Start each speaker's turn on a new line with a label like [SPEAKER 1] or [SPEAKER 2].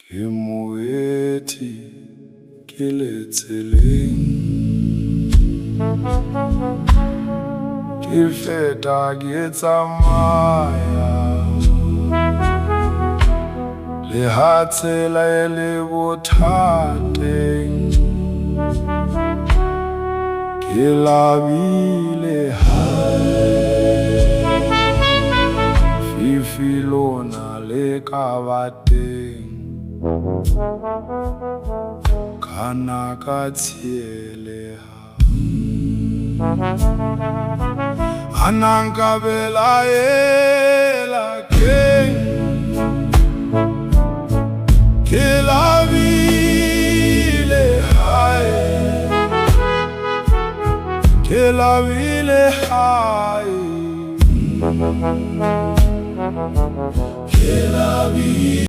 [SPEAKER 1] ke moeti ke le tseleng, ke feta ke tsamaya le ha tsela e le bothateng, ke labile hae fifi lona le ka ba teng, kana ka tsieleha ananka belaela keng, ke labile hae, ke labile hae, ke labile